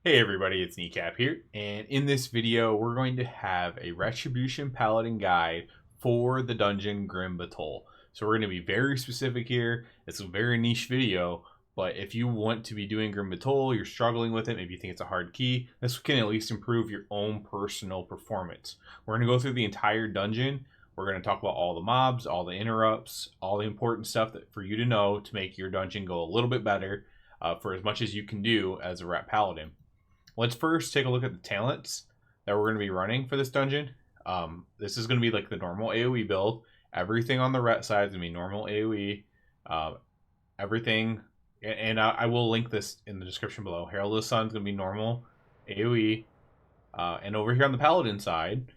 Hey everybody, it's Kneecap here, and in this video we're going to have a Retribution Paladin guide for the dungeon Grim Batol. So we're going to be very specific here. It's a very niche video, but if you want to be doing Grim Batol, you're struggling with it, maybe you think it's a hard key, this can at least improve your own personal performance. We're going to go through the entire dungeon. We're going to talk about all the mobs, all the interrupts, all the important stuff that for you to know to make your dungeon go a little bit better for as much as you can do as a Ret Paladin. Let's first take a look at the talents that we're going to be running for this dungeon. This is going to be like the normal AoE build. Everything on the Ret side is going to be normal AoE. Everything, and I will link this in the description below. Herald of the Sun is going to be normal AoE. And over here on the Paladin side,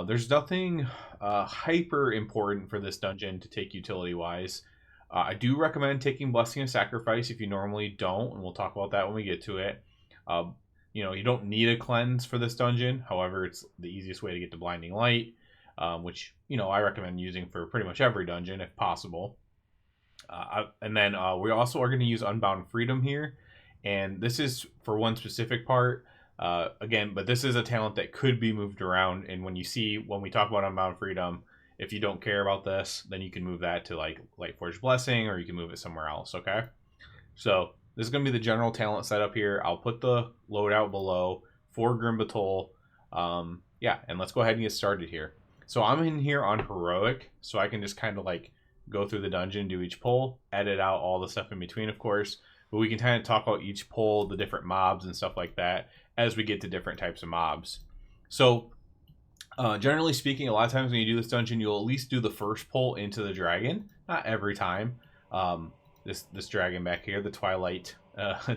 there's nothing hyper important for this dungeon to take utility-wise. I do recommend taking Blessing of Sacrifice if you normally don't, and we'll talk about that when we get to it. You know, you don't need a cleanse for this dungeon. However, it's the easiest way to get to Blinding Light, which, you know, I recommend using for pretty much every dungeon if possible. And then we also are going to use Unbound Freedom here. And this is for one specific part. Again, but this is a talent that could be moved around. And when we talk about Unbound Freedom, if you don't care about this, then you can move that to like Lightforged Blessing, or you can move it somewhere else, okay? So this is going to be the general talent setup here. I'll put the loadout below for Grim Batol. Yeah, and let's go ahead and get started here. So I'm in here on Heroic, so I can just kind of like go through the dungeon, do each pull, edit out all the stuff in between, of course. But we can kind of talk about each pull, the different mobs and stuff like that as we get to different types of mobs. So generally speaking, a lot of times when you do this dungeon, you'll at least do the first pull into the dragon. Not every time. This dragon back here, the Twilight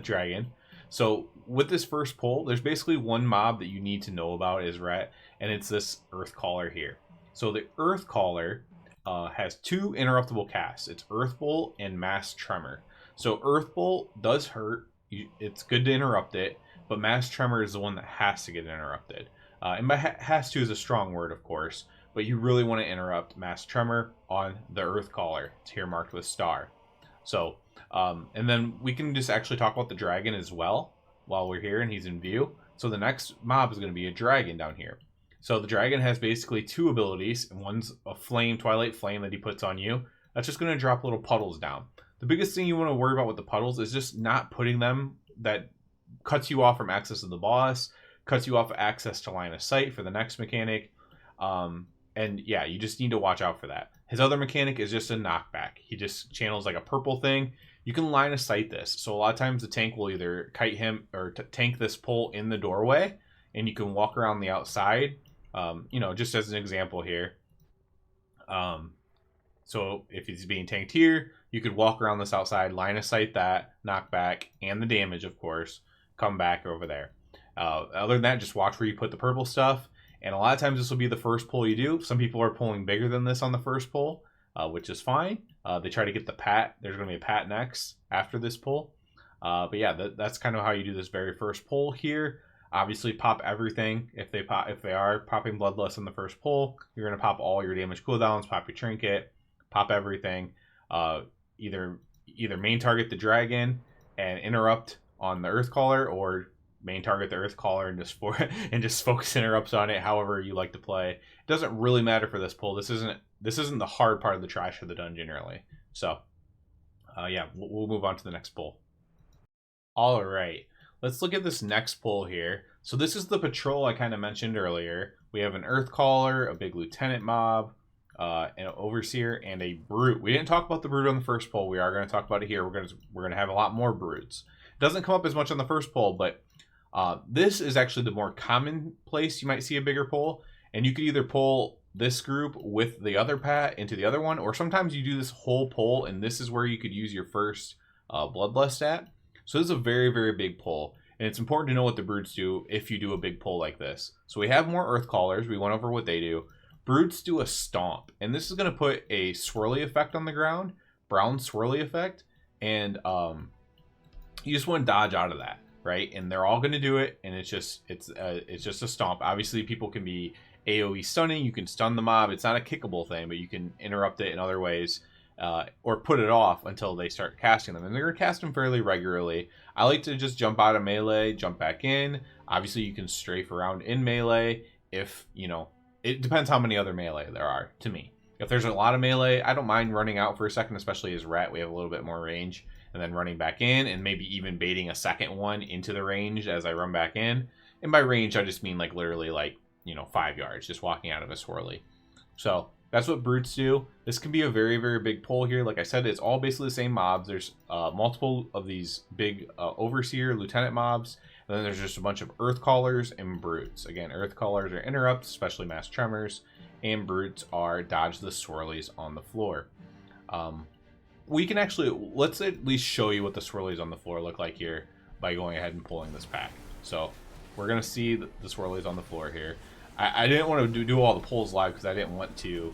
dragon. So with this first pull, there's basically one mob that you need to know about as Ret, and it's this Earthcaller here. So the Earthcaller has two interruptible casts. It's Earth Bolt and Mass Tremor. So Earth Bolt does hurt. It's good to interrupt it, but Mass Tremor is the one that has to get interrupted. And by has to is a strong word, of course, but you really want to interrupt Mass Tremor on the Earthcaller. It's here marked with star. So, and then we can just actually talk about the dragon as well while we're here and he's in view. So the next mob is going to be a dragon down here. So the dragon has basically two abilities, and one's a flame, Twilight Flame, that he puts on you. That's just going to drop little puddles down. The biggest thing you want to worry about with the puddles is just not putting them. That cuts you off from access to the boss, cuts you off access to line of sight for the next mechanic. And yeah, you just need to watch out for that. His other mechanic is just a knockback. He just channels like a purple thing. You can line of sight this. So a lot of times the tank will either kite him or tank this pull in the doorway, and you can walk around the outside. You know, just as an example here. So if he's being tanked here, you could walk around this outside, line of sight that, knockback, and the damage, of course, come back over there. Other than that, just watch where you put the purple stuff. And a lot of times this will be the first pull you do. Some people are pulling bigger than this on the first pull, which is fine. They try to get the pat. There's going to be a pat next after this pull. But yeah, that's kind of how you do this very first pull here. Obviously, pop everything. If they are popping Bloodlust on the first pull, you're going to pop all your damage cooldowns, pop your trinket, pop everything. Either main target the dragon and interrupt on the Earthcaller, or main target the Earthcaller and just focus interrupts on it, however you like to play. It doesn't really matter for this pull. This isn't the hard part of the trash of the dungeon, really. So yeah, we'll move on to the next pull. All right, let's look at this next pull here. So this is the patrol I kind of mentioned earlier. We have an Earthcaller, a big lieutenant mob, an overseer, and a brute. We didn't talk about the brute on the first pull. We are going to talk about it here. We're going to have a lot more brutes. It doesn't come up as much on the first pull, but this is actually the more common place you might see a bigger pull, and you could either pull this group with the other pat into the other one, or sometimes you do this whole pull, and this is where you could use your first Bloodlust stat. So this is a very, very big pull, and it's important to know what the brutes do if you do a big pull like this. So we have more Earthcallers. We went over what they do. Brutes do a stomp, and this is going to put a swirly effect on the ground, brown swirly effect, and you just want to dodge out of that. Right, and they're all going to do it, and it's just a stomp. Obviously, people can be AoE stunning. You can stun the mob. It's not a kickable thing, but you can interrupt it in other ways. or put it off until they start casting them. And they're going to cast them fairly regularly. I like to just jump out of melee, jump back in. Obviously, you can strafe around in melee if, you know, it depends how many other melee there are to me. If there's a lot of melee, I don't mind running out for a second, especially as Ret. We have a little bit more range. And then running back in and maybe even baiting a second one into the range as I run back in. And by range, I just mean like literally like, you know, 5 yards, just walking out of a swirly. So that's what brutes do. This can be a very, very big pull here. Like I said, it's all basically the same mobs. There's multiple of these big overseer, lieutenant mobs. And then there's just a bunch of earth callers and brutes. Again, earth callers are interrupts, especially mass tremors. And brutes are dodge the swirlies on the floor. We can actually, let's at least show you what the swirlies on the floor look like here by going ahead and pulling this pack. So we're going to see the swirlies on the floor here. I didn't want to do all the pulls live because I didn't want to,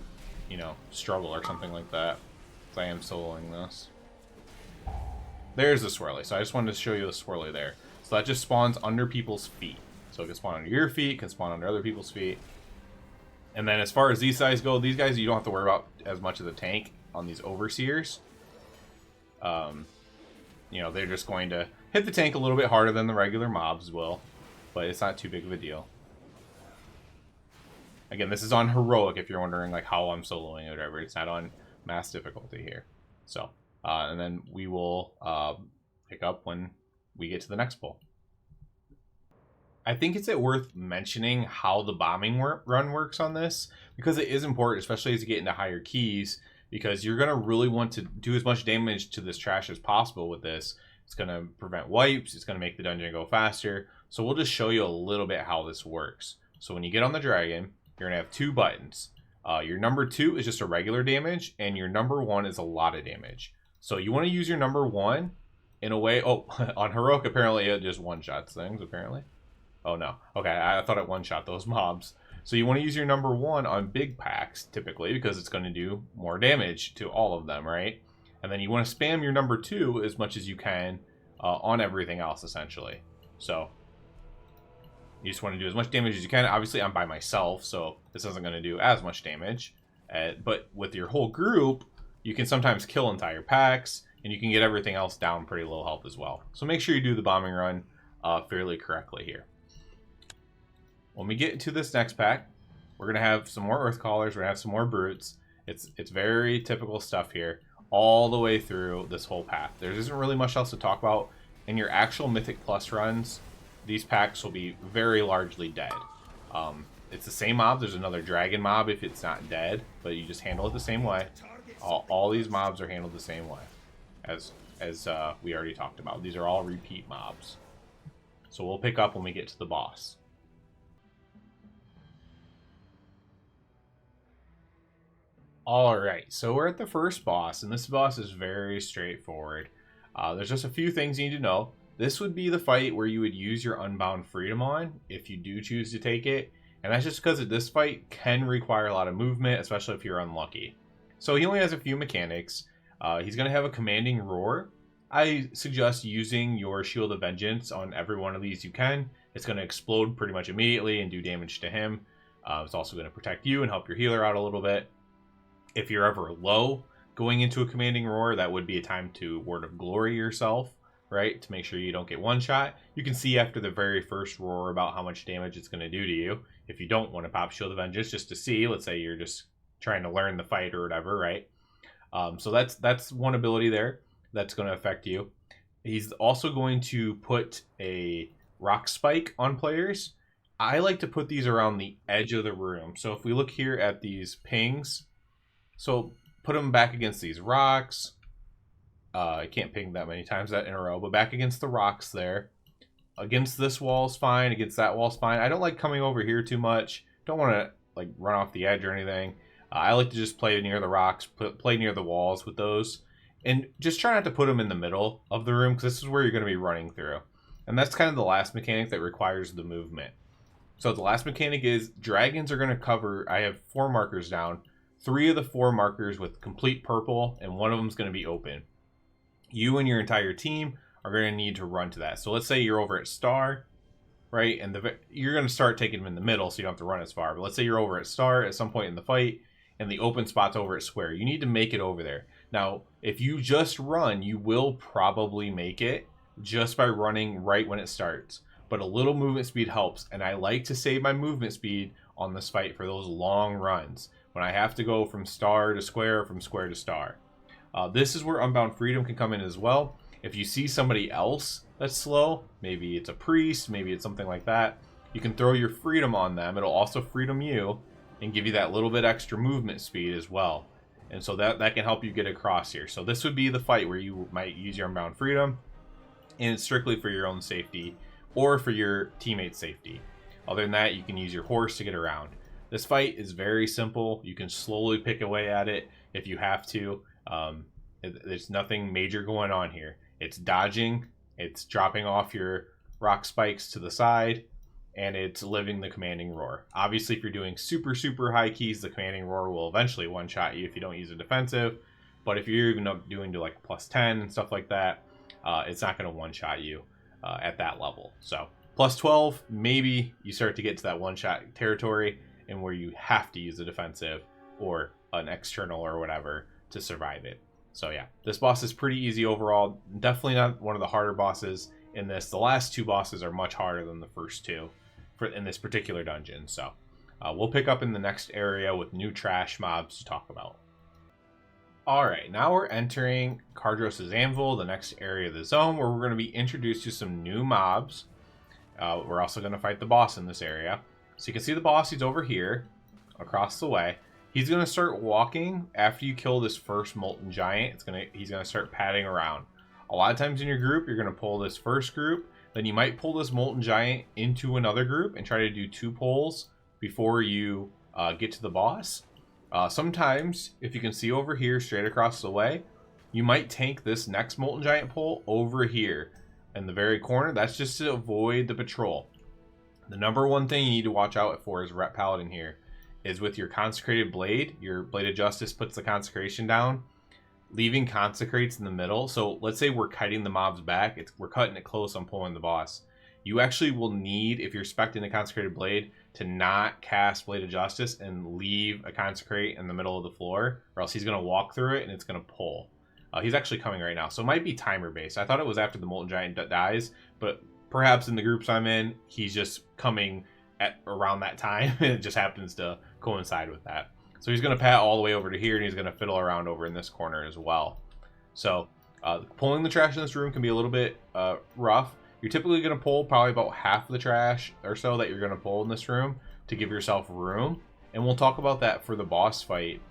you know, struggle or something like that. So I am soloing this. There's the swirly. So I just wanted to show you the swirly there. So that just spawns under people's feet. So it can spawn under your feet, can spawn under other people's feet. And then as far as these guys go, these guys you don't have to worry about as much as the tank on these overseers. You know, they're just going to hit the tank a little bit harder than the regular mobs will, but it's not too big of a deal. Again, this is on heroic if you're wondering like how I'm soloing or whatever. It's not on mass difficulty here. So, and then we will pick up when we get to the next pull. I think it's worth mentioning how the bombing run works on this, because it is important, especially as you get into higher keys, because you're going to really want to do as much damage to this trash as possible with this. It's going to prevent wipes. It's going to make the dungeon go faster. So we'll just show you a little bit how this works. So when you get on the dragon, you're going to have 2 buttons. Your number 2 is just a regular damage, and your number 1 is a lot of damage. So you want to use your number 1 in a way. Oh, on heroic, apparently it just one-shots things, apparently. Oh, no. Okay, I thought it one-shot those mobs. So you want to use your number 1 on big packs, typically, because it's going to do more damage to all of them, right? And then you want to spam your number 2 as much as you can on everything else, essentially. So you just want to do as much damage as you can. Obviously, I'm by myself, so this isn't going to do as much damage. But with your whole group, you can sometimes kill entire packs, and you can get everything else down pretty low health as well. So make sure you do the bombing run fairly correctly here. When we get to this next pack, we're going to have some more Earth Callers. We're going to have some more Brutes. It's very typical stuff here all the way through this whole path. There isn't really much else to talk about. In your actual Mythic Plus runs, these packs will be very largely dead. It's the same mob. There's another dragon mob if it's not dead, but you just handle it the same way. All these mobs are handled the same way as we already talked about. These are all repeat mobs. So we'll pick up when we get to the boss. Alright, so we're at the first boss, and this boss is very straightforward. There's just a few things you need to know. This would be the fight where you would use your Unbound Freedom on, if you do choose to take it. And that's just because this fight can require a lot of movement, especially if you're unlucky. So he only has a few mechanics. He's going to have a commanding roar. I suggest using your Shield of Vengeance on every one of these you can. It's going to explode pretty much immediately and do damage to him. It's also going to protect you and help your healer out a little bit. If you're ever low going into a commanding roar, that would be a time to Word of Glory yourself, right? To make sure you don't get one shot. You can see after the very first roar about how much damage it's going to do to you. If you don't want to pop Shield of Vengeance just to see, let's say you're just trying to learn the fight or whatever, right? So that's one ability there that's going to affect you. He's also going to put a rock spike on players. I like to put these around the edge of the room. So if we look here at these pings, so put them back against these rocks. I can't ping that many times in a row, but back against the rocks there. Against this wall's fine, against that wall's fine. I don't like coming over here too much. Don't want to like run off the edge or anything. I like to just play near the rocks, play near the walls with those. And just try not to put them in the middle of the room, because this is where you're going to be running through. And that's kind of the last mechanic that requires the movement. So the last mechanic is dragons are going to cover, I have 4 markers down. 3 of the 4 markers with complete purple, and one of them is going to be open. You and your entire team are going to need to run to that. So let's say you're over at Star, right? And you're going to start taking them in the middle, so you don't have to run as far. But let's say you're over at Star at some point in the fight, and the open spot's over at Square. You need to make it over there. Now, if you just run, you will probably make it just by running right when it starts. But a little movement speed helps, and I like to save my movement speed on this fight for those long runs, when I have to go from star to square, from square to star. This is where Unbound Freedom can come in as well. If you see somebody else that's slow, maybe it's a priest, maybe it's something like that, you can throw your freedom on them. It'll also freedom you and give you that little bit extra movement speed as well. And so that can help you get across here. So this would be the fight where you might use your Unbound Freedom, and it's strictly for your own safety or for your teammate's safety. Other than that, you can use your horse to get around. This fight is very simple. You can slowly pick away at it if you have to. There's nothing major going on here. It's dodging, it's dropping off your rock spikes to the side, and it's living the Commanding Roar. Obviously, if you're doing super, super high keys, the Commanding Roar will eventually one-shot you if you don't use a defensive. But if you're even up doing to like +10 and stuff like that, it's not going to one-shot you at that level. So +12, maybe you start to get to that one-shot territory and where you have to use a defensive or an external or whatever to survive it. So yeah, this boss is pretty easy overall. Definitely not one of the harder bosses in this. The last two bosses are much harder than the first two in this particular dungeon. So we'll pick up in the next area with new trash mobs to talk about. Alright, now we're entering Cardros' Anvil, the next area of the zone, where we're going to be introduced to some new mobs. We're also going to fight the boss in this area. So you can see the boss, he's over here, across the way. He's going to start walking after you kill this first Molten Giant. He's going to start padding around. A lot of times in your group, you're going to pull this first group, then you might pull this Molten Giant into another group and try to do 2 pulls before you get to the boss. Sometimes, if you can see over here, straight across the way, you might tank this next Molten Giant pull over here in the very corner. That's just to avoid the patrol. The number one thing you need to watch out for as Ret Paladin here is with your Consecrated Blade. Your Blade of Justice puts the consecration down, leaving consecrates in the middle. So let's say we're kiting the mobs back. We're cutting it close on pulling the boss. You actually will need, if you're expecting a Consecrated Blade, to not cast Blade of Justice and leave a Consecrate in the middle of the floor, or else he's going to walk through it and it's going to pull. He's actually coming right now, so it might be timer based. I thought it was after the Molten Giant dies, but perhaps in the groups I'm in, he's just coming at around that time, and it just happens to coincide with that. So he's going to pat all the way over to here, and he's going to fiddle around over in this corner as well. So pulling the trash in this room can be a little bit rough. You're typically going to pull probably about half of the trash or so that you're going to pull in this room to give yourself room. And we'll talk about that for the boss fight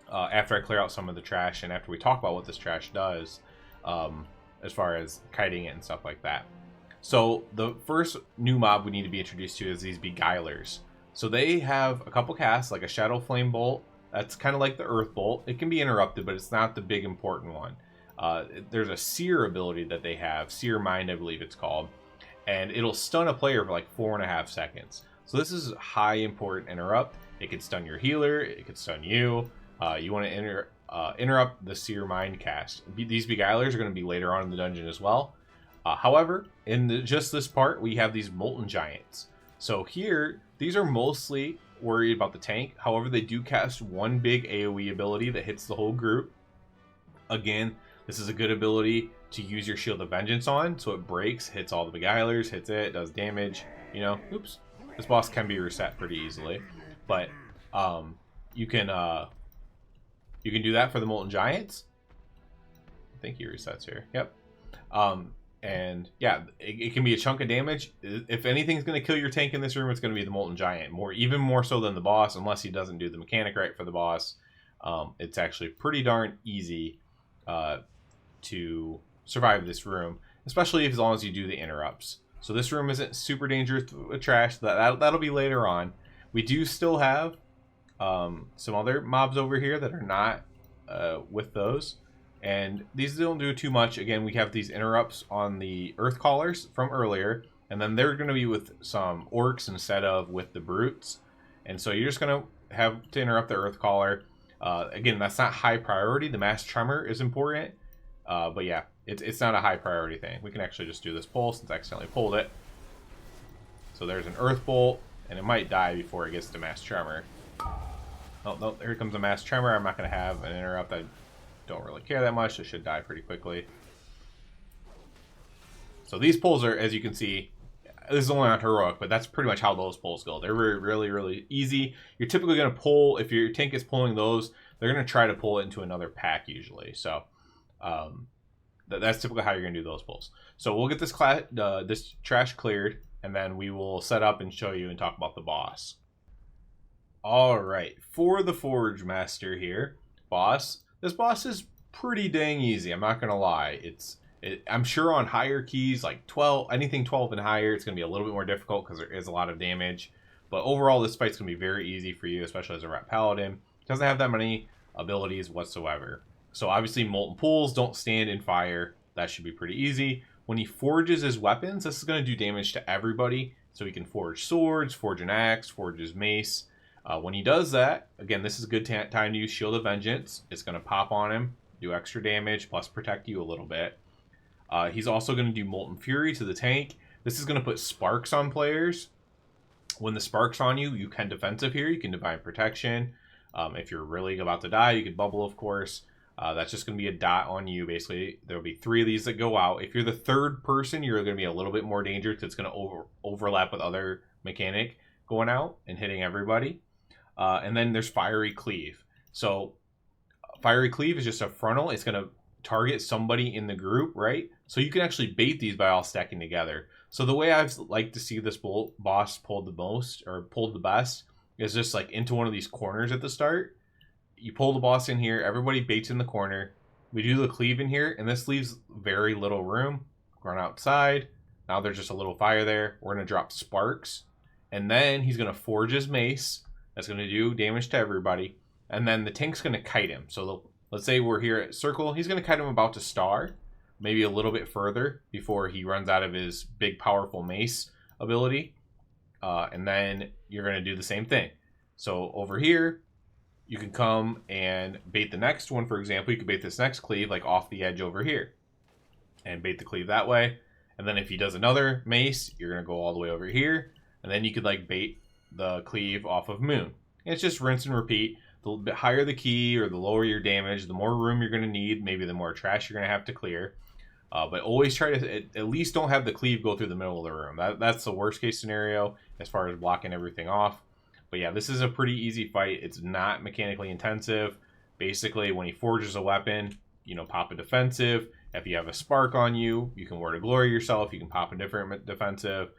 after I clear out some of the trash and after we talk about what this trash does as far as kiting it and stuff like that. So the first new mob we need to be introduced to is these Beguilers. So they have a couple casts, like a Shadow Flame Bolt. That's kind of like the Earth Bolt. It can be interrupted, but it's not the big important one. There's a Seer ability that they have, Seer Mind I believe it's called, and it'll stun a player for like 4.5 seconds. So this is a high important interrupt. It can stun your healer, it can stun you. You want to interrupt the Seer Mind cast. These Beguilers are going to be later on in the dungeon as well. However, in just this part, we have these Molten Giants. So here, these are mostly worried about the tank. However, they do cast one big AoE ability that hits the whole group. Again, this is a good ability to use your Shield of Vengeance on, so it breaks, hits all the Beguilers, hits it, does damage. You know, oops, this boss can be reset pretty easily, but you can do that for the Molten Giants. I think he resets here. Yep. And yeah, it can be a chunk of damage. If anything's going to kill your tank in this room, it's going to be the Molten Giant. Even more so than the boss, unless he doesn't do the mechanic right for the boss. It's actually pretty darn easy to survive this room, especially as long as you do the interrupts. So this room isn't super dangerous with trash. That'll be later on. We do still have some other mobs over here that are not with those. And these don't do too much. Again, we have these interrupts on the Earth Callers from earlier, and then they're going to be with some orcs instead of with the brutes. And so you're just going to have to interrupt the Earth Caller. Again, that's not high priority. The Mass Tremor is important, but yeah, it's not a high priority thing. We can actually just do this pull since I accidentally pulled it. So there's an Earth Bolt, and it might die before it gets to Mass Tremor. Oh, no, here comes a Mass Tremor. I'm not going to have an interrupt. I don't really care that much. It should die pretty quickly. So these pulls are, as you can see, this is only on heroic, but that's pretty much how those pulls go. They're really, really easy. You're typically going to pull, if your tank is pulling those, they're going to try to pull it into another pack usually. So that's typically how you're going to do those pulls. So we'll get this this trash cleared, and then we will set up and show you and talk about the boss. All right, for the Forgemaster here, this boss is pretty dang easy. I'm not going to lie. I'm sure on higher keys, like 12, anything 12 and higher, it's going to be a little bit more difficult because there is a lot of damage. But overall, this fight's going to be very easy for you, especially as a Ret Paladin. It doesn't have that many abilities whatsoever. So obviously, Molten Pools don't stand in fire. That should be pretty easy. When he forges his weapons, this is going to do damage to everybody. So he can forge swords, forge an axe, forge his mace. When he does that, again, this is a good time to use Shield of Vengeance. It's going to pop on him, do extra damage, plus protect you a little bit. He's also going to do Molten Fury to the tank. This is going to put sparks on players. When the spark's on you, you can defensive here. You can Divine Protection. If you're really about to die, you can bubble, of course. That's just going to be a dot on you, basically. There'll be 3 of these that go out. If you're the third person, you're going to be a little bit more dangerous because it's going to overlap with other mechanic going out and hitting everybody. And then there's Fiery Cleave. So Fiery Cleave is just a frontal. It's going to target somebody in the group, right? So you can actually bait these by all stacking together. So the way I've liked to see this boss pulled the most, or pulled the best, is just like into one of these corners at the start. You pull the boss in here, everybody baits in the corner. We do the cleave in here, and this leaves very little room. Run outside. Now there's just a little fire there. We're going to drop sparks. And then he's going to forge his mace. That's going to do damage to everybody. And then the tank's going to kite him. So let's say we're here at circle. He's going to kite him about to star. Maybe a little bit further before he runs out of his big, powerful mace ability. And then you're going to do the same thing. So over here, you can come and bait the next one. For example, you could bait this next cleave like off the edge over here. And bait the cleave that way. And then if he does another mace, you're going to go all the way over here. And then you could like bait the cleave off of Moon. And it's just rinse and repeat. The bit higher the key or the lower your damage, the more room you're going to need. Maybe the more trash you're going to have to clear. But always try to at least don't have the cleave go through the middle of the room. That's the worst case scenario as far as blocking everything off. But yeah, this is a pretty easy fight. It's not mechanically intensive. Basically, when he forges a weapon, pop a defensive. If you have a spark on you, you can Word of Glory yourself. You can pop a different defensive.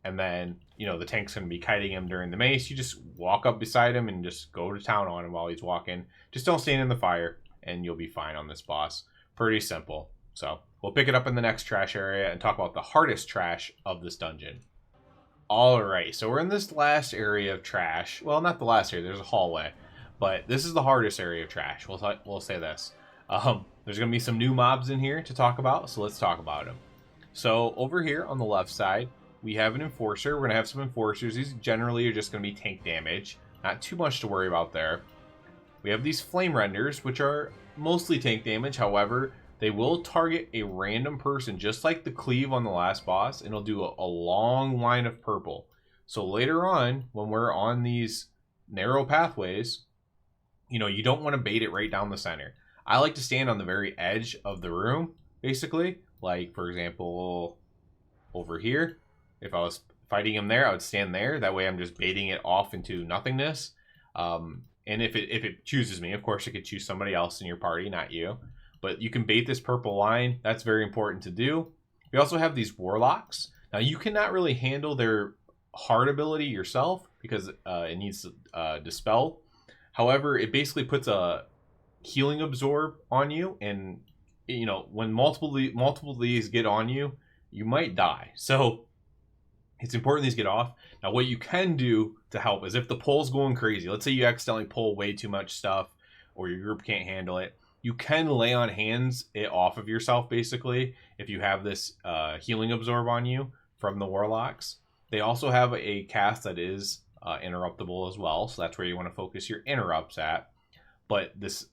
And then, the tank's going to be kiting him during the mace. You just walk up beside him and just go to town on him while he's walking. Just don't stand in the fire, and you'll be fine on this boss. Pretty simple. So we'll pick it up in the next trash area and talk about the hardest trash of this dungeon. Alright, so we're in this last area of trash. Well, not the last area, there's a hallway. But this is the hardest area of trash. We'll say this. There's going to be some new mobs in here to talk about, so let's talk about them. So over here on the left side, we have an Enforcer. We're going to have some Enforcers. These generally are just going to be tank damage. Not too much to worry about there. We have these Flame Renders, which are mostly tank damage. However, they will target a random person, just like the cleave on the last boss, and it'll do a long line of purple. So later on, when we're on these narrow pathways, you don't want to bait it right down the center. I like to stand on the very edge of the room, basically. Like, for example, over here. If I was fighting him there, I would stand there. That way I'm just baiting it off into nothingness. And if it chooses me, of course, it could choose somebody else in your party, not you. But you can bait this purple line. That's very important to do. We also have these Warlocks. Now, you cannot really handle their hard ability yourself because it needs to dispel. However, it basically puts a healing absorb on you. And, when multiple of these get on you, you might die. So it's important these get off. Now, what you can do to help is if the pull's going crazy, let's say you accidentally pull way too much stuff or your group can't handle it, you can lay on hands it off of yourself, basically, if you have this healing absorb on you from the Warlocks. They also have a cast that is interruptible as well, so that's where you want to focus your interrupts at. But this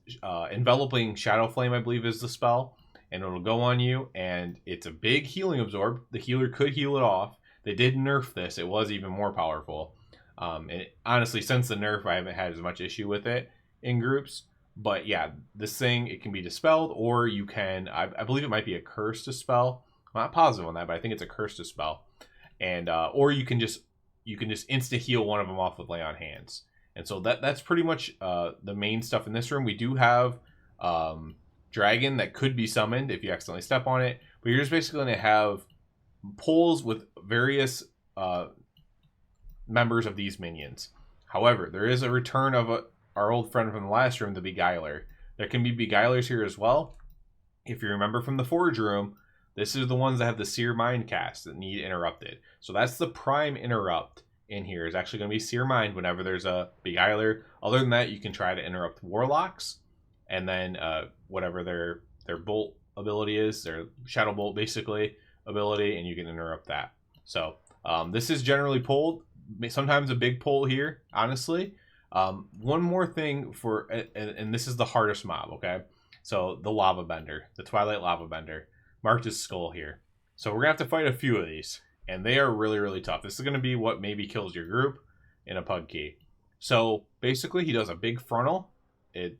enveloping Shadow Flame, I believe, is the spell, and it'll go on you, and it's a big healing absorb. The healer could heal it off. They did nerf this. It was even more powerful. And honestly, since the nerf, I haven't had as much issue with it in groups. But yeah, this thing, it can be dispelled, or you can, I believe it might be a curse to spell. I'm not positive on that, but I think it's a curse to spell. And or you can just insta heal one of them off with lay on hands. And so that's pretty much the main stuff in this room. We do have dragon that could be summoned if you accidentally step on it, but you're just basically going to have pulls with various members of these minions. However, there is a return of our old friend from the last room, the Beguiler. There can be Beguilers here as well. If you remember from the Forge room, this is the ones that have the Seer Mind cast that need interrupted. So that's the prime interrupt in here, is actually going to be Seer Mind whenever there's a Beguiler. Other than that, you can try to interrupt Warlocks, and then whatever their bolt ability is, their Shadow Bolt basically ability, and you can interrupt that. So this is generally pulled. Sometimes a big pull here, honestly. One more thing and this is the hardest mob, okay? So the Lava Bender, the Twilight Lava Bender, marked his skull here. So we're gonna have to fight a few of these, and they are really, really tough. This is gonna be what maybe kills your group in a Pug Key. So basically, he does a big frontal. It's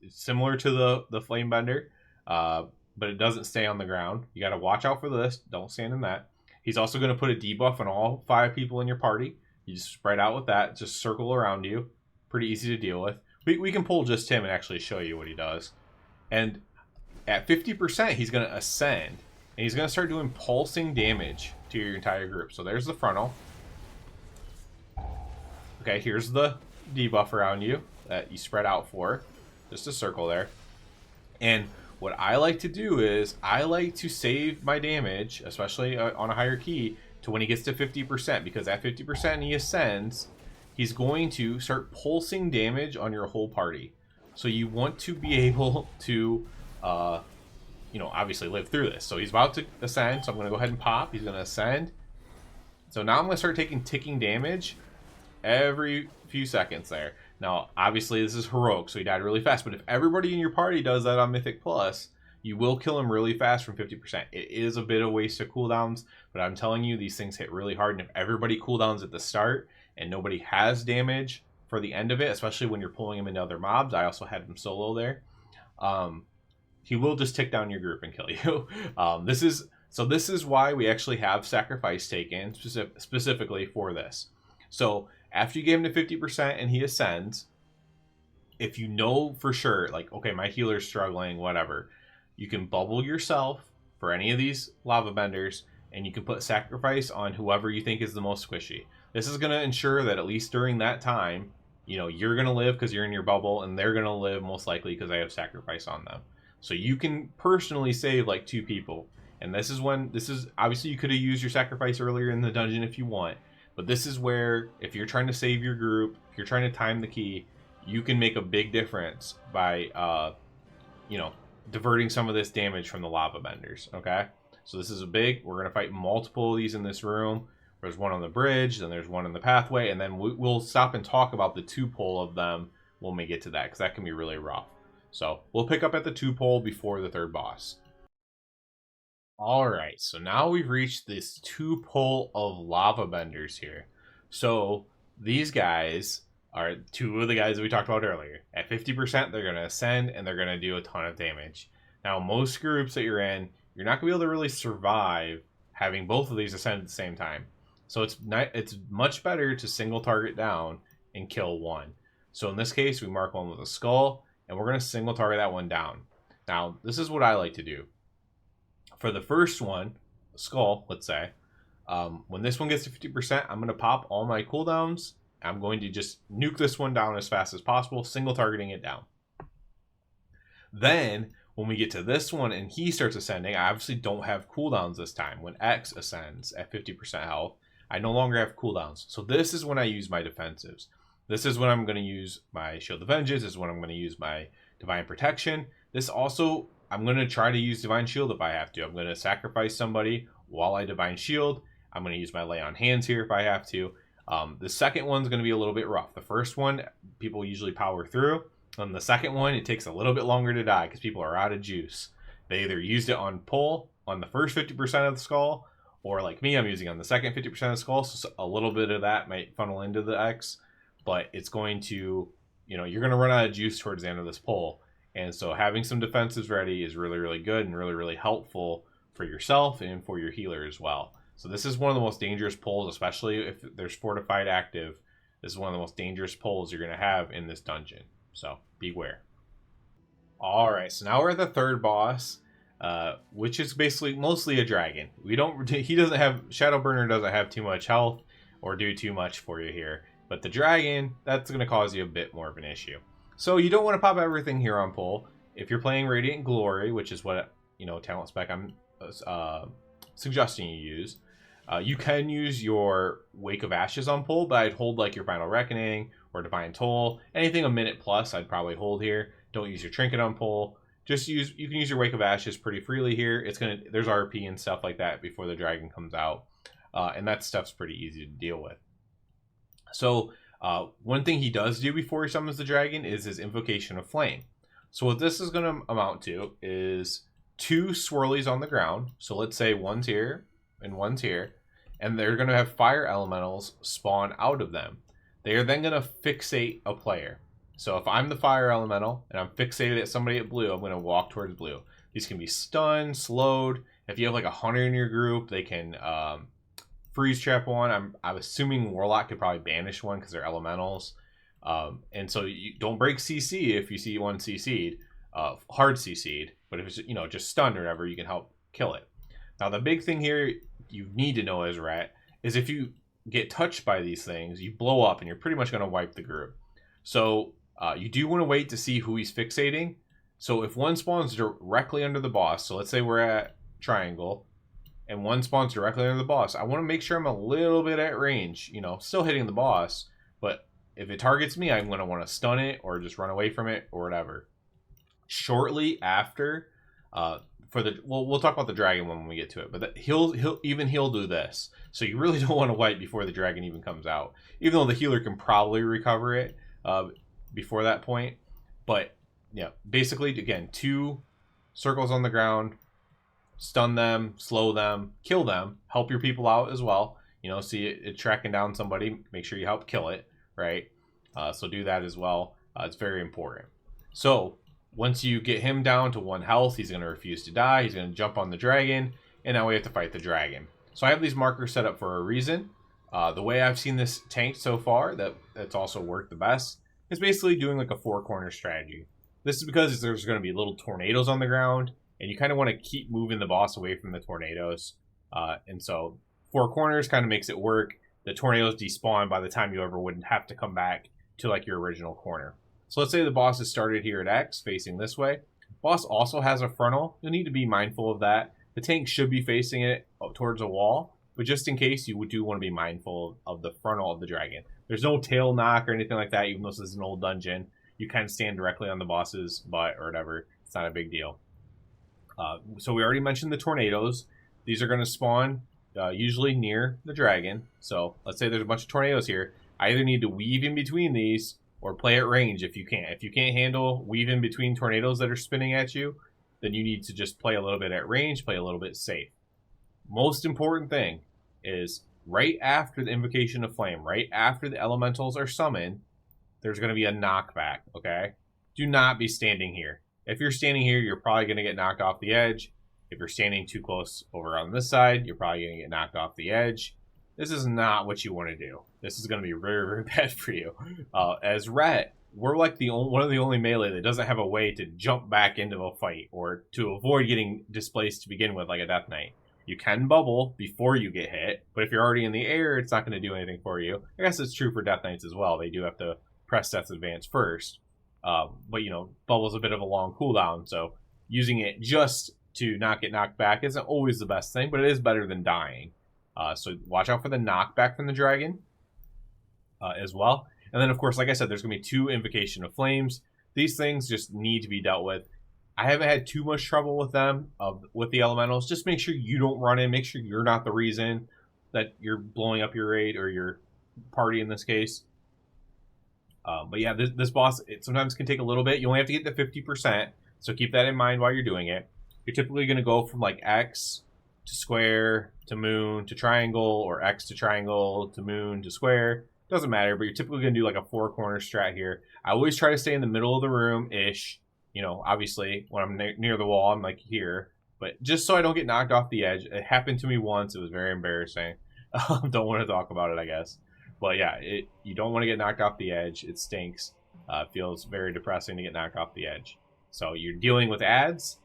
similar to the Flame Bender, but it doesn't stay on the ground. You gotta watch out for this. Don't stand in that. He's also gonna put a debuff on all 5 people in your party. You just spread out with that. Just circle around you. Pretty easy to deal with. We can pull just him and actually show you what he does. And at 50%, he's going to ascend. And he's going to start doing pulsing damage to your entire group. So there's the frontal. Okay, here's the debuff around you that you spread out for. Just a circle there. And what I like to do is, I like to save my damage, especially on a higher key, to when he gets to 50%. Because at 50% and he ascends, he's going to start pulsing damage on your whole party. So you want to be able to, obviously live through this. So he's about to ascend, so I'm going to go ahead and pop. He's going to ascend. So now I'm going to start taking ticking damage every few seconds there. Now, obviously, this is heroic, so he died really fast. But if everybody in your party does that on Mythic Plus, you will kill him really fast from 50%. It is a bit of waste of cooldowns, but I'm telling you, these things hit really hard. And if everybody cooldowns at the start and nobody has damage for the end of it, especially when you're pulling him into other mobs, I also had him solo there, he will just tick down your group and kill you. This is why we actually have sacrifice taken specifically for this. So after you get him to 50% and he ascends, if you know for sure, like, okay, my healer's struggling, whatever, you can bubble yourself for any of these lava benders, and you can put sacrifice on whoever you think is the most squishy. This is going to ensure that at least during that time, you're going to live because you're in your bubble, and they're going to live most likely because I have sacrifice on them. So you can personally save like 2 people. And this is obviously you could have used your sacrifice earlier in the dungeon if you want, but this is where, if you're trying to save your group, if you're trying to time the key, you can make a big difference by, diverting some of this damage from the lava benders, okay? So this is we're going to fight multiple of these in this room. There's one on the bridge, then there's one in the pathway, and then we'll stop and talk about the 2-pole of them when we get to that, because that can be really rough. So we'll pick up at the 2-pole before the 3rd boss. Alright, so now we've reached this 2-pole of lava benders here. So these guys are 2 of the guys that we talked about earlier. At 50%, they're going to ascend, and they're going to do a ton of damage. Now, most groups that you're in, you're not going to be able to really survive having both of these ascend at the same time. So it's much better to single target down and kill one. So in this case, we mark one with a skull, and we're going to single target that one down. Now, this is what I like to do. For the first one, skull, let's say, when this one gets to 50%, I'm going to pop all my cooldowns. I'm going to just nuke this one down as fast as possible, single targeting it down. Then, when we get to this one and he starts ascending, I obviously don't have cooldowns this time. When X ascends at 50% health, I no longer have cooldowns. So this is when I use my defensives. This is when I'm going to use my Shield of Vengeance. This is when I'm going to use my Divine Protection. This also, I'm going to try to use Divine Shield if I have to. I'm going to sacrifice somebody while I Divine Shield. I'm going to use my Lay on Hands here if I have to. The second one's going to be a little bit rough. The first one, people usually power through. On the second one, it takes a little bit longer to die because people are out of juice. They either used it on pull on the first 50% of the skull, or like me, I'm using on the second 50% of the skull. So a little bit of that might funnel into the X, but it's going to, you're going to run out of juice towards the end of this pull. And so having some defenses ready is really, really good and really, really helpful for yourself and for your healer as well. So this is one of the most dangerous pulls, especially if there's fortified active. This is one of the most dangerous pulls you're going to have in this dungeon. So beware. All right, so now we're at the third boss, which is basically mostly a dragon. Shadowburner doesn't have too much health or do too much for you here. But the dragon, that's going to cause you a bit more of an issue. So you don't want to pop everything here on pull. If you're playing Radiant Glory, which is what, talent spec I'm suggesting you use, you can use your Wake of Ashes on pull, but I'd hold like your Final Reckoning or Divine Toll. Anything a minute plus, I'd probably hold here. Don't use your Trinket on pull. You can use your Wake of Ashes pretty freely here. There's RP and stuff like that before the dragon comes out, and that stuff's pretty easy to deal with. So one thing he does do before he summons the dragon is his Invocation of Flame. So what this is going to amount to is 2 swirlies on the ground. So let's say one's here and one's here, and they're going to have fire elementals spawn out of them. They are then going to fixate a player. So if I'm the fire elemental and I'm fixated at somebody at blue, I'm going to walk towards blue. These can be stunned, slowed. If you have like a hunter in your group, they can freeze trap one. I'm assuming Warlock could probably banish one because they're elementals. And so you don't break CC if you see one CC'd, hard CC'd. But if it's just stunned or whatever, you can help kill it. Now the big thing here you need to know as Ret is if you get touched by these things, you blow up and you're pretty much going to wipe the group. So you do want to wait to see who he's fixating. So if one spawns directly under the boss, so let's say we're at triangle, and one spawns directly under the boss, I want to make sure I'm a little bit at range, still hitting the boss, but if it targets me, I'm going to want to stun it or just run away from it or whatever. Shortly after, we'll talk about the dragon when we get to it, but he'll do this. So you really don't want to wipe before the dragon even comes out, even though the healer can probably recover it before that point. But yeah, basically, again, 2 circles on the ground, stun them, slow them, kill them, help your people out as well. See it tracking down somebody, make sure you help kill it, right? So do that as well. It's very important. So once you get him down to 1 health, he's going to refuse to die. He's going to jump on the dragon, and now we have to fight the dragon. So I have these markers set up for a reason. The way I've seen this tanked so far, that's also worked the best, is basically doing like a 4-corner strategy. This is because there's going to be little tornadoes on the ground, and you kind of want to keep moving the boss away from the tornadoes. And so 4 corners kind of makes it work. The tornadoes despawn by the time you ever wouldn't have to come back to like your original corner. So let's say the boss is started here at X, facing this way. Boss also has a frontal. You'll need to be mindful of that. The tank should be facing it towards a wall, but just in case, you do want to be mindful of the frontal of the dragon. There's no tail knock or anything like that, even though this is an old dungeon. You kind of stand directly on the boss's butt or whatever. It's not a big deal. So we already mentioned the tornadoes. These are going to spawn usually near the dragon. So let's say there's a bunch of tornadoes here. I either need to weave in between these or play at range if you can. If you can't handle weave in between tornadoes that are spinning at you, then you need to just play a little bit at range, play a little bit safe. Most important thing is right after the Invocation of Flame, right after the elementals are summoned, there's going to be a knockback, okay? Do not be standing here. If you're standing here, you're probably going to get knocked off the edge. If you're standing too close over on this side, you're probably going to get knocked off the edge. This is not what you want to do. This is going to be very, very bad for you. As Ret, we're like one of the only melee that doesn't have a way to jump back into a fight or to avoid getting displaced to begin with, like a Death Knight. You can bubble before you get hit, but if you're already in the air, it's not going to do anything for you. I guess it's true for Death Knights as well. They do have to press Death's Advance first. But, bubble's a bit of a long cooldown, so using it just to not get knocked back isn't always the best thing, but it is better than dying. So watch out for the knockback from the dragon as well. And then, of course, like I said, there's going to be 2 Invocation of Flames. These things just need to be dealt with. I haven't had too much trouble with them, with the elementals. Just make sure you don't run in. Make sure you're not the reason that you're blowing up your raid or your party in this case. But yeah, this boss, it sometimes can take a little bit. You only have to get to 50%, so keep that in mind while you're doing it. You're typically going to go from like X to square to moon to triangle, or X to triangle to moon to square. Doesn't matter, but you're typically going to do like a 4-corner strat here. I always try to stay in the middle of the room-ish, You know, obviously when I'm near the wall, I'm like here, but just so I don't get knocked off the edge. It happened to me once. It was very embarrassing. Don't want to talk about it, I guess. But yeah, you don't want to get knocked off the edge. It stinks. It feels very depressing to get knocked off the edge. So you're dealing with ads.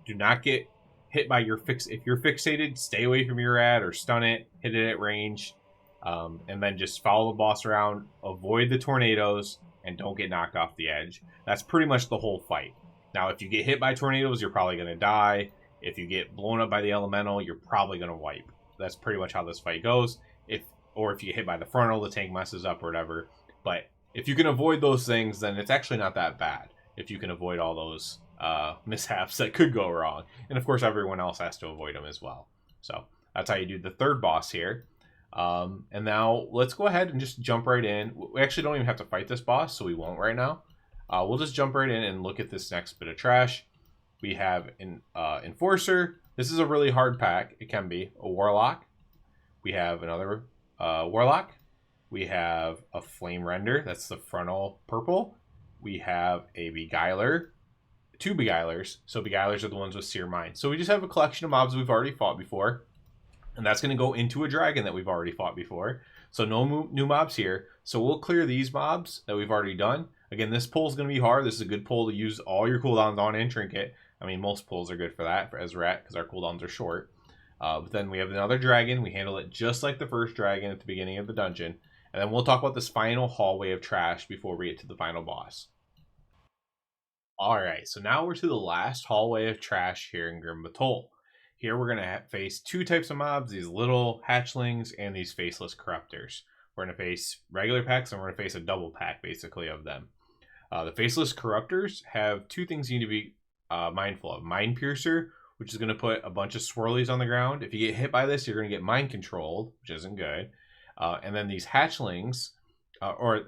Do not get hit by your fix. If you're fixated, stay away from your ad or stun it. Hit it at range, and then just follow the boss around. Avoid the tornadoes and don't get knocked off the edge. That's pretty much the whole fight. Now, if you get hit by tornadoes, you're probably going to die. If you get blown up by the elemental, you're probably going to wipe. That's pretty much how this fight goes. If you get hit by the frontal, the tank messes up or whatever. But if you can avoid those things, then it's actually not that bad. If you can avoid all those mishaps that could go wrong, and of course everyone else has to avoid them as well. So that's how you do the third boss here. And now let's go ahead and just jump right in. We actually don't even have to fight this boss, so we won't right now. We'll just jump right in and look at this next bit of trash. We have an Enforcer. This is a really hard pack. It can be a Warlock. We have another Warlock. We have a Flame Render. That's the frontal purple. We have a Beguiler. 2 Beguilers. So Beguilers are the ones with Seer Mind. So we just have a collection of mobs we've already fought before. And that's going to go into a dragon that we've already fought before. So no new mobs here. So we'll clear these mobs that we've already done. Again, this pull is going to be hard. This is a good pull to use all your cooldowns on and Trinket. I mean, most pulls are good for that as Ret, because our cooldowns are short. But then we have another dragon. We handle it just like the first dragon at the beginning of the dungeon. And then we'll talk about this final hallway of trash before we get to the final boss. Alright, so now we're to the last hallway of trash here in Grim Batol. Here we're going to face 2 types of mobs, these little hatchlings and these faceless corruptors. We're going to face regular packs and we're going to face a double pack, basically, of them. The faceless corruptors have 2 things you need to be mindful of. Mind Piercer, which is going to put a bunch of swirlies on the ground. If you get hit by this, you're going to get mind controlled, which isn't good. And then these hatchlings, how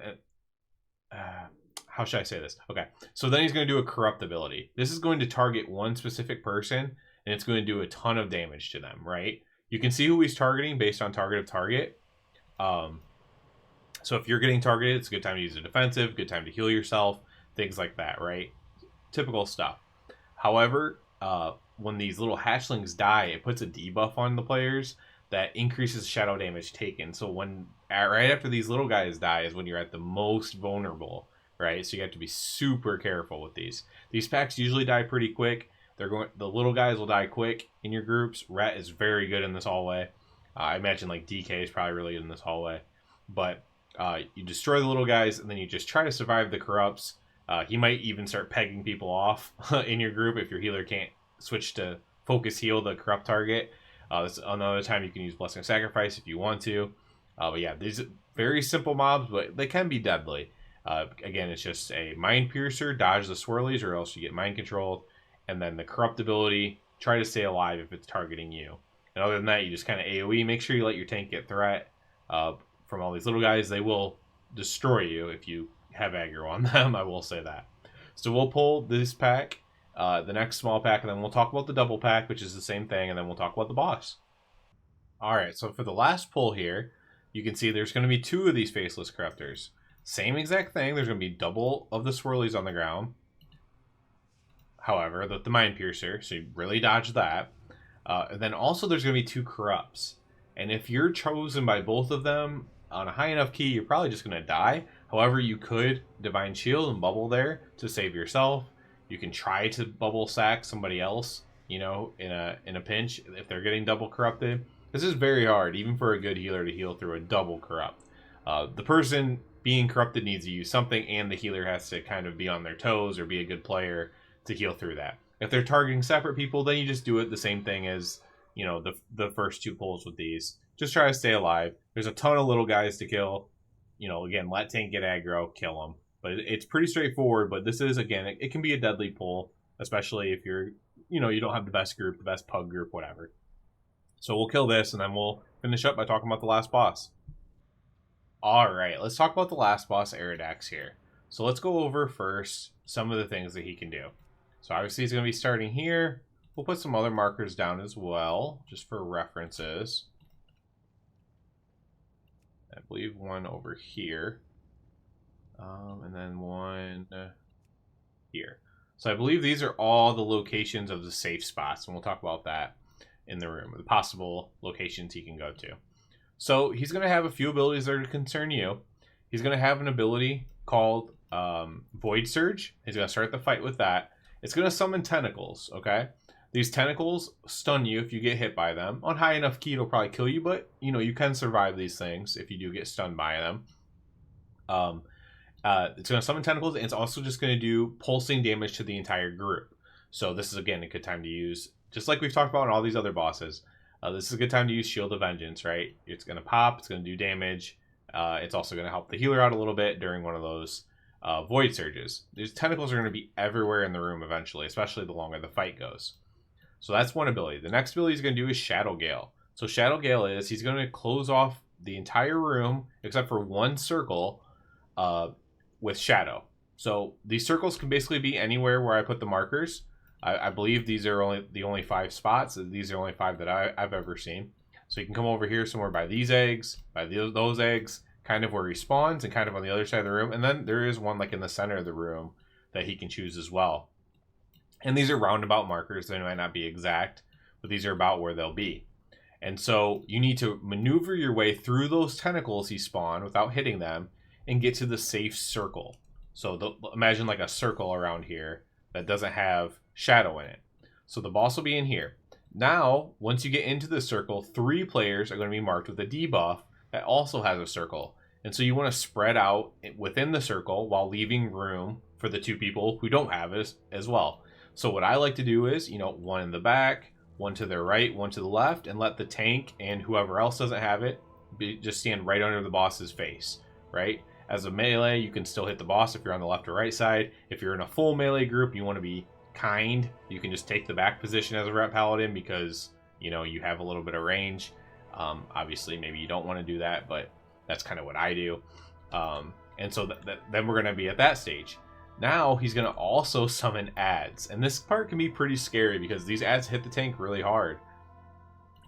should I say this? Okay, so then he's going to do a corrupt ability. This is going to target one specific person, and it's going to do a ton of damage to them, right? You can see who he's targeting based on target of target. So if you're getting targeted, it's a good time to use a defensive, good time to heal yourself, things like that, right? Typical stuff. However, when these little hatchlings die, it puts a debuff on the players that increases shadow damage taken. So right after these little guys die is when you're at the most vulnerable, right? So you have to be super careful with these. These packs usually die pretty quick. The little guys will die quick in your groups. Ret is very good in this hallway. I imagine like DK is probably really good in this hallway. But you destroy the little guys, and then you just try to survive the corrupts. He might even start pegging people off in your group if your healer can't switch to focus heal the corrupt target. That's another time you can use Blessing of Sacrifice if you want to. But yeah, these are very simple mobs, but they can be deadly. Again, it's just a Mind Piercer, dodge the swirlies, or else you get mind controlled. And then the corrupt ability, try to stay alive if it's targeting you. And other than that, you just kind of AoE. Make sure you let your tank get threat from all these little guys. They will destroy you if you have aggro on them, I will say that. So we'll pull this pack, the next small pack, and then we'll talk about the double pack, which is the same thing, and then we'll talk about the boss. Alright, so for the last pull here, you can see there's going to be 2 of these Faceless Corruptors. Same exact thing, there's going to be double of the swirlies on the ground. However, the Mind Piercer, so you really dodge that. And then also there's going to be 2 Corrupts. And if you're chosen by both of them on a high enough key, you're probably just going to die. However, you could Divine Shield and bubble there to save yourself. You can try to bubble sack somebody else, you know, in a pinch if they're getting double corrupted. This is very hard, even for a good healer, to heal through a double corrupt. The person being corrupted needs to use something, and the healer has to kind of be on their toes or be a good player to heal through that. If they're targeting separate people, then you just do it the same thing as, you know, the first 2 pulls with these. Just try to stay alive. There's a ton of little guys to kill. You know, again, let tank get aggro, kill them. But it's pretty straightforward. But this is, again, it can be a deadly pull, especially if you're, you know, you don't have the best group, the best pug group, whatever. So we'll kill this, and then we'll finish up by talking about the last boss. Alright, let's talk about the last boss, Erudax, here. So let's go over first some of the things that he can do. So obviously he's going to be starting here. We'll put some other markers down as well, just for references. I believe one over here. And then one here. So I believe these are all the locations of the safe spots, and we'll talk about that in the room, the possible locations he can go to. So he's going to have a few abilities that are to concern you. He's going to have an ability called Void Surge. He's going to start the fight with that. It's going to summon tentacles, okay? These tentacles stun you if you get hit by them. On high enough key, it'll probably kill you, but, you know, you can survive these things if you do get stunned by them. It's going to summon tentacles, and it's also just going to do pulsing damage to the entire group. So this is, again, a good time to use, just like we've talked about in all these other bosses. This is a good time to use Shield of Vengeance, right? It's going to pop, it's going to do damage. It's also going to help the healer out a little bit during one of those Void Surges. These tentacles are going to be everywhere in the room eventually, especially the longer the fight goes. So that's one ability. The next ability he's going to do is Shadow Gale. So Shadow Gale is, he's going to close off the entire room, except for one circle, with Shadow. So these circles can basically be anywhere where I put the markers. I believe these are the only 5 spots. These are only 5 that I've ever seen. So you can come over here somewhere by these eggs, by those eggs, kind of where he spawns, and kind of on the other side of the room. And then there is one like in the center of the room that he can choose as well. And these are roundabout markers. They might not be exact, but these are about where they'll be. And so you need to maneuver your way through those tentacles he spawned without hitting them and get to the safe circle. So imagine like a circle around here that doesn't have shadow in it. So the boss will be in here. Now, once you get into the circle, 3 players are going to be marked with a debuff that also has a circle. And so you want to spread out within the circle while leaving room for the 2 people who don't have it as well. So what I like to do is, you know, 1 in the back, 1 to their right, 1 to the left, and let the tank and whoever else doesn't have it just stand right under the boss's face, right? As a melee, you can still hit the boss if you're on the left or right side. If you're in a full melee group, you want to be kind. You can just take the back position as a Ret Paladin because, you know, you have a little bit of range. Obviously, maybe you don't want to do that, but that's kind of what I do. And so then we're going to be at that stage. Now he's going to also summon ads. And this part can be pretty scary because these ads hit the tank really hard.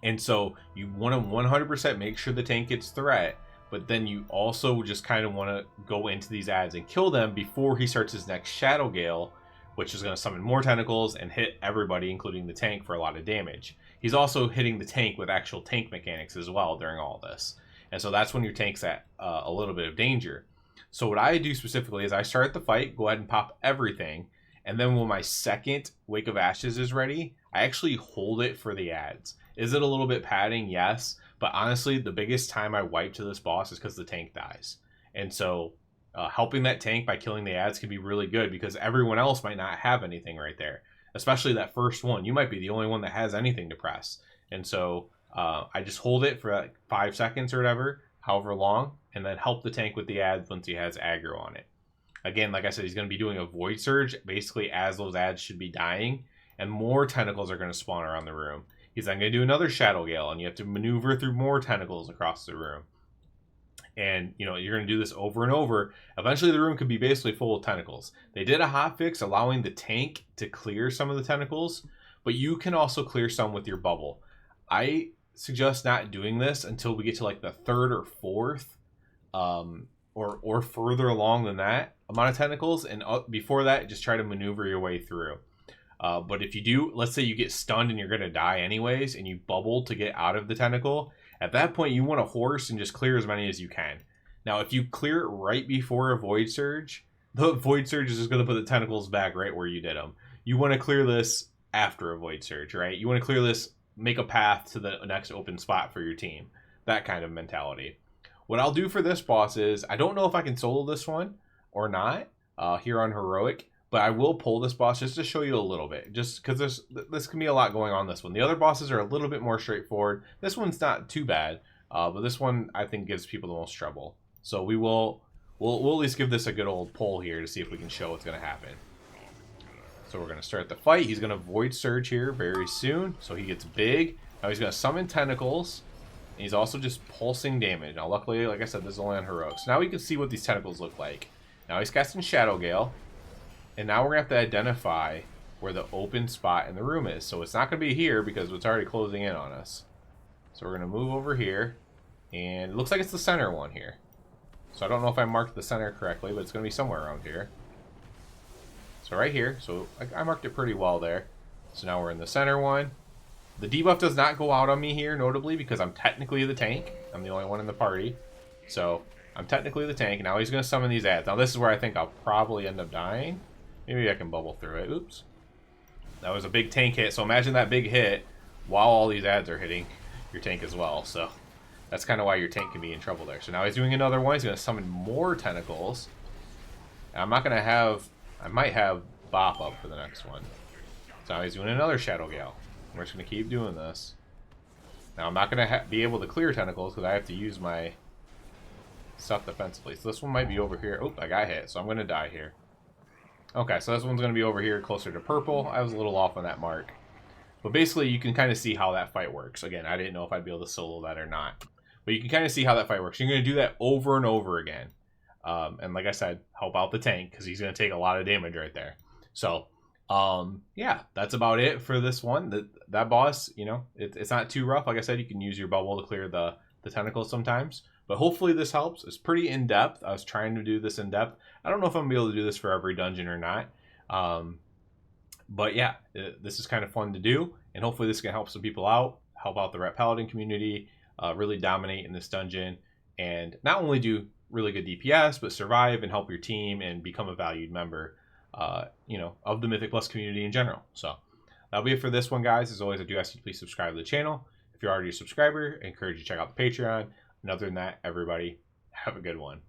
And so you want to 100% make sure the tank gets threat. But then you also just kind of want to go into these ads and kill them before he starts his next Shadow Gale, which is going to summon more tentacles and hit everybody, including the tank, for a lot of damage. He's also hitting the tank with actual tank mechanics as well during all this. And so that's when your tank's at a little bit of danger. So what I do specifically is I start the fight, go ahead and pop everything, and then when my second Wake of Ashes is ready, I actually hold it for the ads. Is it a little bit padding? Yes. But honestly, the biggest time I wipe to this boss is because the tank dies. And so helping that tank by killing the ads can be really good because everyone else might not have anything right there. Especially that first one. You might be the only one that has anything to press. And so I just hold it for like 5 seconds or whatever, however long, and then help the tank with the ads once he has aggro on it. Again, like I said, he's going to be doing a Void Surge basically as those ads should be dying. And more tentacles are going to spawn around the room. He's then going to do another Shadow Gale, and you have to maneuver through more tentacles across the room. And, you know, you're going to do this over and over. Eventually, the room could be basically full of tentacles. They did a hotfix allowing the tank to clear some of the tentacles, but you can also clear some with your bubble. I suggest not doing this until we get to like the 3rd or 4th, or further along than that amount of tentacles. And before that, just try to maneuver your way through. But if you do, let's say you get stunned and you're going to die anyways, and you bubble to get out of the tentacle, at that point you want to horse and just clear as many as you can. Now, if you clear it right before a Void Surge, the Void Surge is just going to put the tentacles back right where you did them. You want to clear this after a Void Surge, right? You want to clear this, make a path to the next open spot for your team. That kind of mentality. What I'll do for this boss is, I don't know if I can solo this one or not here on Heroic, but I will pull this boss just to show you a little bit, just because this can be a lot going on this one. The other bosses are a little bit more straightforward. This one's not too bad, but this one I think gives people the most trouble. So we'll at least give this a good old pull here to see if we can show what's going to happen. So we're going to start the fight. He's going to Void Surge here very soon, so he gets big. Now he's going to summon tentacles, and he's also just pulsing damage. Now luckily, like I said, this is only on Heroic. So now we can see what these tentacles look like. Now he's casting Shadow Gale. And now we're going to have to identify where the open spot in the room is. So it's not going to be here because it's already closing in on us. So we're going to move over here. And it looks like it's the center one here. So I don't know if I marked the center correctly, but it's going to be somewhere around here. So right here, so I marked it pretty well there. So now we're in the center one. The debuff does not go out on me here, notably, because I'm technically the tank. I'm the only one in the party. So I'm technically the tank. Now he's going to summon these ads. Now this is where I think I'll probably end up dying. Maybe I can bubble through it. Oops. That was a big tank hit. So imagine that big hit while all these ads are hitting your tank as well. So that's kind of why your tank can be in trouble there. So now he's doing another one. He's going to summon more tentacles. And I'm not going to have... I might have Bop up for the next one. So now he's doing another Shadow Gale. We're just going to keep doing this. Now I'm not going to be able to clear tentacles because I have to use my stuff defensively. So this one might be over here. Oh, I got hit, so I'm going to die here. Okay, so this one's going to be over here closer to purple. I was a little off on that mark. But basically, you can kind of see how that fight works. Again, I didn't know if I'd be able to solo that or not. But you can kind of see how that fight works. You're going to do that over and over again. And like I said, help out the tank because he's going to take a lot of damage right there. So... yeah, that's about it for this one. That boss, you know, it's not too rough. Like I said, you can use your bubble to clear the tentacles sometimes. But hopefully this helps. It's pretty in-depth. I was trying to do this in-depth. I don't know if I'm going to be able to do this for every dungeon or not. But yeah, this is kind of fun to do. And hopefully this can help some people out. Help out the Ret Paladin community. Really dominate in this dungeon. And not only do really good DPS, but survive and help your team and become a valued member. You know, of the Mythic Plus community in general. So that'll be it for this one, guys. As always, I do ask you to please subscribe to the channel. If you're already a subscriber, I encourage you to check out the Patreon. And other than that, everybody, have a good one.